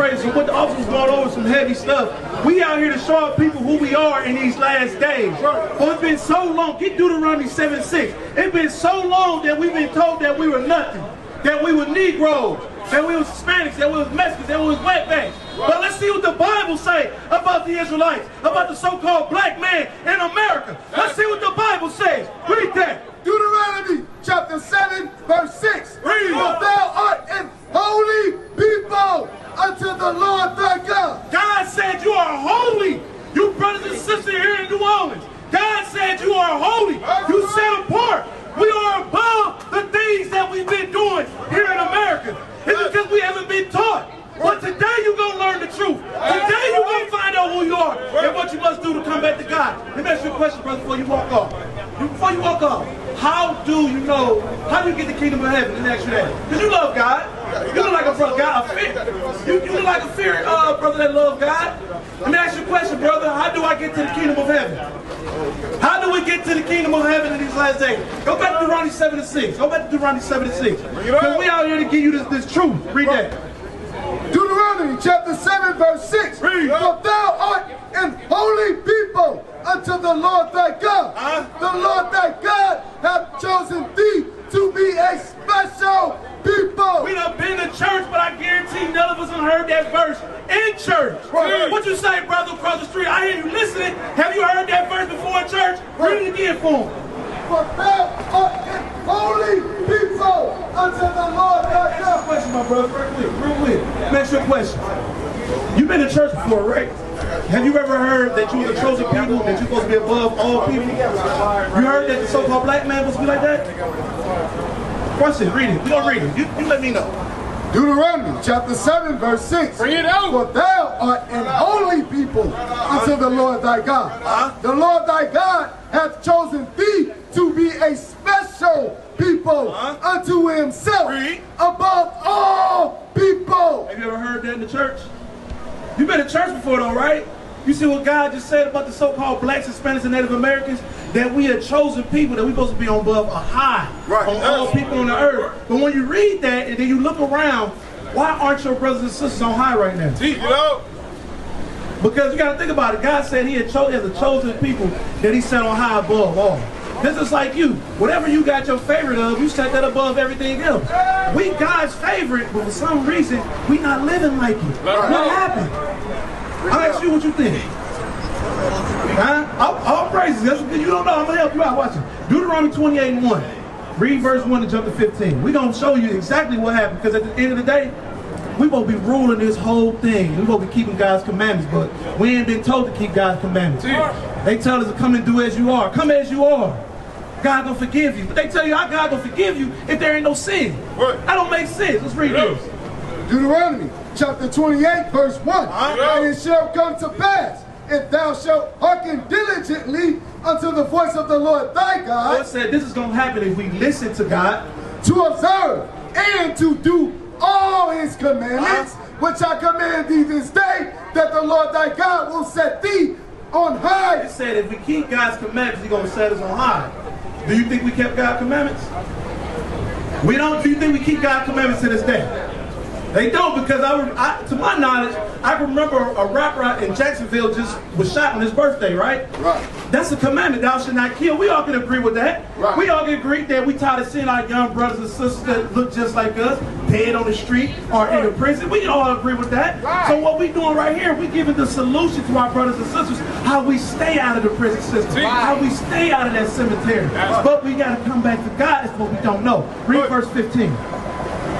praise. So what the officer's going over some heavy stuff. We out here to show our people who we are in these last days. Well, it's been so long. Get Deuteronomy 7:6. It's been so long that we've been told that we were nothing, that we were Negroes, that we were Hispanics, that we were Mexicans, that we were wetbacks. But let's see what the Bible say about the Israelites, about the so-called black man in America. Let's see what the Bible says. Read that. Deuteronomy chapter 7, verse 6. Read. For thou art an holy people unto the Lord thy God. God said you are holy. You brothers and sisters here in New Orleans. God said you are holy. You set apart. We are above the things that we've been doing here in America. It's because we haven't been taught. But today you're going to learn the truth. Today you're going to find out who you are and what you must do to come back to God. Let me ask you a question, brother, before you walk off. Before you walk off, how do you get the kingdom of heaven? Let me ask you that. Because you love God. You look like a brother, God, you look like a fearing brother that loves God. Let me ask you a question, brother. How do I get to the kingdom of heaven? How do we get to the kingdom of heaven in these last days? Go back to Deuteronomy 7:6. Go back to Deuteronomy 7:6. Because we out here to give you this truth. Read that. Deuteronomy chapter 7, verse 6. Read. For thou art an holy people unto the Lord thy God. The Lord thy God hath chosen thee to be a special people. We done been to church, but I guarantee none of us have heard that verse in church. Right. What you say, brother, across the street? I hear you listening. Have you heard that verse before in church? Read it again for him. For thou art an holy people unto the Lord thy God. Question, my brother, real quick. Next your question. You've been to church before, right? Have you ever heard that you were the chosen people, that you're supposed to be above all people? You heard that the so-called black man was be like that? Watch it, read it. We're going to read it. You let me know. Deuteronomy chapter 7, verse 6. Bring it out. For thou art an holy people unto the Lord thy God. The Lord thy God hath chosen thee to be a special people unto himself above all people. Have you ever heard that in the church? You've been to church before though, right? You see what God just said about the so-called blacks, Hispanics, and Native Americans? That we are chosen people, that we're supposed to be on above a high on all people on the earth. But when you read that and then you look around, why aren't your brothers and sisters on high right now? You know? Because you got to think about it. God said he has a chosen people that he set on high above all. This is like you. Whatever you got your favorite of, you set that above everything else. We God's favorite, but for some reason, we not living like it. What happened? I'll ask you what you think. Huh? All praises. You don't know. I'm going to help you out. Watch it. Deuteronomy 28:1. Read verse 1 and jump to 15. We're going to show you exactly what happened. Because at the end of the day, we're going to be ruling this whole thing. We're going to be keeping God's commandments. But we ain't been told to keep God's commandments. They tell us to come and do as you are. Come as you are. God going to forgive you. But they tell you how God going to forgive you if there ain't no sin. That don't make sense. Let's read this. Deuteronomy chapter 28, verse 1. And it shall come to pass, if thou shalt hearken diligently unto the voice of the Lord thy God. God said this is going to happen if we listen to God. To observe and to do all his commandments, which I command thee this day, that the Lord thy God will set thee on high. It said if we keep God's commandments, he's going to set us on high. Do you think we kept God's commandments? We don't. Do you think we keep God's commandments to this day? They don't, because to my knowledge, I remember a rapper in Jacksonville just was shot on his birthday, right? Right. That's a commandment, thou shalt not kill. We all can agree with that. Right. We all can agree that we tired of seeing our young brothers and sisters that look just like us, dead on the street or in a prison. We all agree with that. Right. So what we doing right here, we giving the solution to our brothers and sisters, how we stay out of the prison system, how we stay out of that cemetery. But we got to come back to God, is what we don't know. Read verse 15.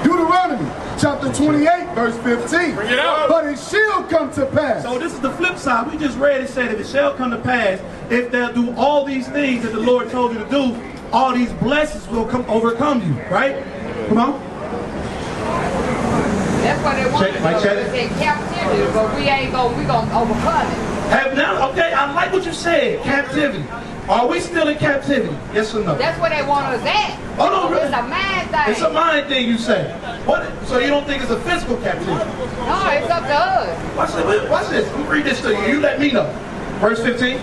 Deuteronomy chapter 28, verse 15. Bring it out. But it shall come to pass. So this is the flip side. We just read it said, if it shall come to pass, if they'll do all these things that the Lord told you to do, all these blessings will overcome you, right? Come on. That's what they want to do. It's in captivity, but we gonna overcome it. Okay, I like what you said, captivity. Are we still in captivity? Yes or no? That's where they want us at. Oh, no, really? It's a mind thing. It's a mind thing, you say. What? So you don't think it's a physical captivity? No, it's up to us. Watch this. Let me read this to you. You let me know. Verse 15.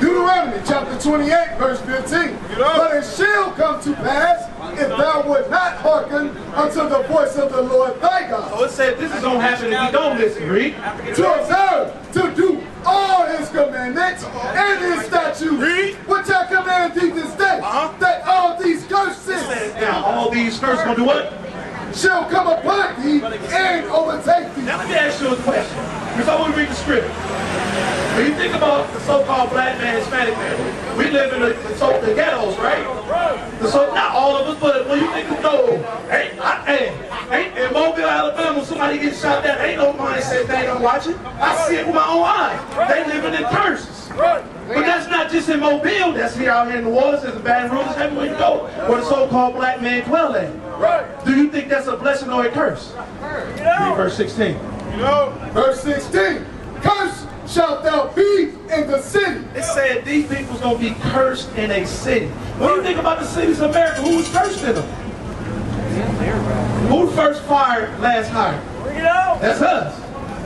Deuteronomy chapter 28, verse 15. But it shall come to pass, if thou would not hearken unto the voice of the Lord thy God. So it said this is going to happen if we don't listen, read. To observe, to do all his commandments and his statutes, which I command thee this day, that all these curses Now, all these curses going to do what? shall come upon thee and overtake thee. Now, let me ask you a question before we read the script. When you think about the so-called black man, Hispanic man, we live in the ghettos, right? Not all of us, but when you think of in Mobile, Alabama, somebody gets shot down, ain't no mindset they don't watch it. I see it with my own eyes. They living in curses. But that's not just in Mobile, that's here out here in the waters, there's a Baton Rouge, everywhere you go, where the so-called black man dwell at. Do you think that's a blessing or a curse? Read verse 16. Verse 16, cursed shalt thou be in the city. It said these people's gonna be cursed in a city. When you think about the cities of America, who was cursed in them? Who first fired, last hired? That's us.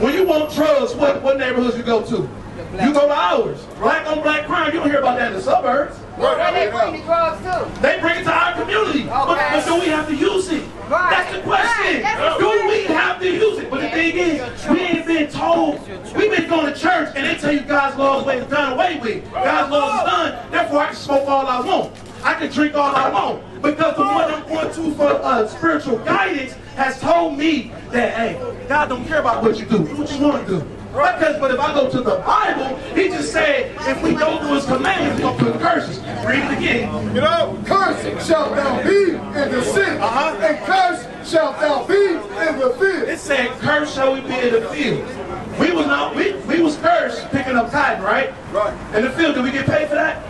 When you want drugs, what neighborhoods you go to? You go to ours. Black on black crime, you don't hear about that in the suburbs. Where they bring the drugs to? They bring it to our community. But do we have to use it? That's the question. Do we have to use it? But the thing is, we ain't been told. We've been going to church and they tell you God's law is done away with. God's law is done, therefore I can smoke all I want. I can drink all I want. Because the one I'm going to for spiritual guidance has told me that, hey, God don't care about what you do. Do what you want to do. But if I go to the Bible, he just said, if we don't do his commandments, we're going to put curses. Read it again. Cursed shalt thou be in the city, and cursed shalt thou be in the field. It said, cursed shall we be in the field. We was cursed picking up cotton, right? In the field, did we get paid for that?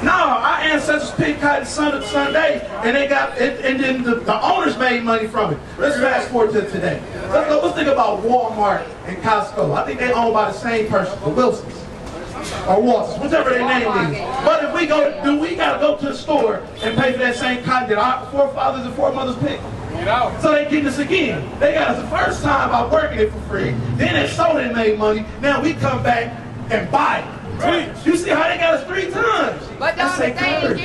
No, our ancestors picked cotton Sunday, and then the owners made money from it. Let's fast forward to today. Let's think about Walmart and Costco. I think they owned by the same person, the Wilsons or Waltons, whichever their name is. But if we gotta go to the store and pay for that same cotton that our forefathers and foremothers picked? So they getting us again. They got us the first time by working it for free. Then they sold it and made money. Now we come back and buy it. You see how they got us 3 times? But the only thing is,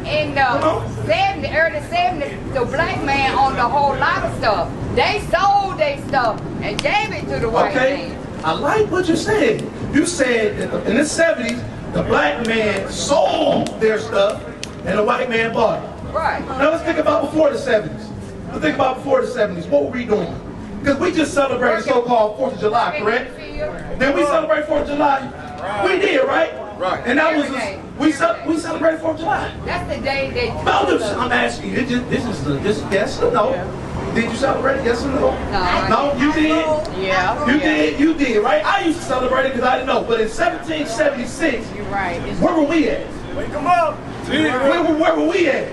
in the early 70s, the black man owned a whole lot of stuff. They sold their stuff and gave it to the white man. I like what you said. You said that in the 70s, the black man sold their stuff and the white man bought it. Right. Now let's think about before the 70s. Let's think about before the 70s. What were we doing? Because we just celebrated the so-called 4th of July, correct? Then we celebrate 4th of July. We did, right? And that was we celebrated 4th of July. That's the day they. I'm asking you. This is yes or no? Did you celebrate it? Yes or no? No, you did. Yeah. You did, right? I used to celebrate it because I didn't know. But in 1776, You're right. where were we at? Wake them up. Where were we at?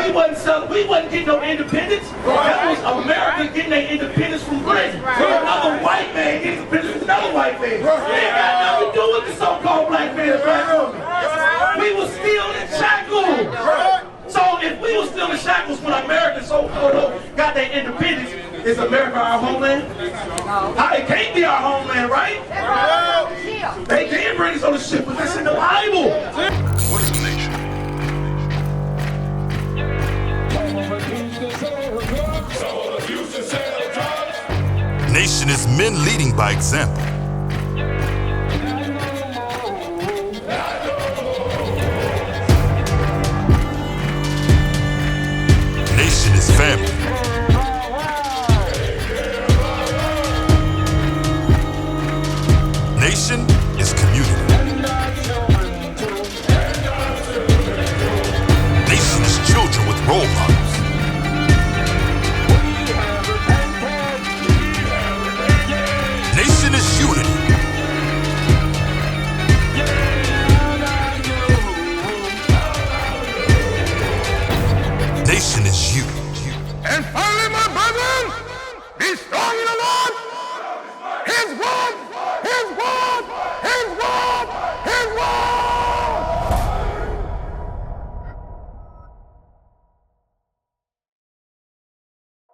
We wasn't getting no independence. That was America getting their independence from Britain. So another white man getting independence from another white man. It ain't got nothing to do with the so-called black man and black woman. We was still in shackles. So if we was still in shackles when Americans so-called got their independence, is America our homeland? It can't be our homeland, right? They did bring us on the ship, but that's in the Bible. What is a nation? Nation is men leading by example. Nation is family.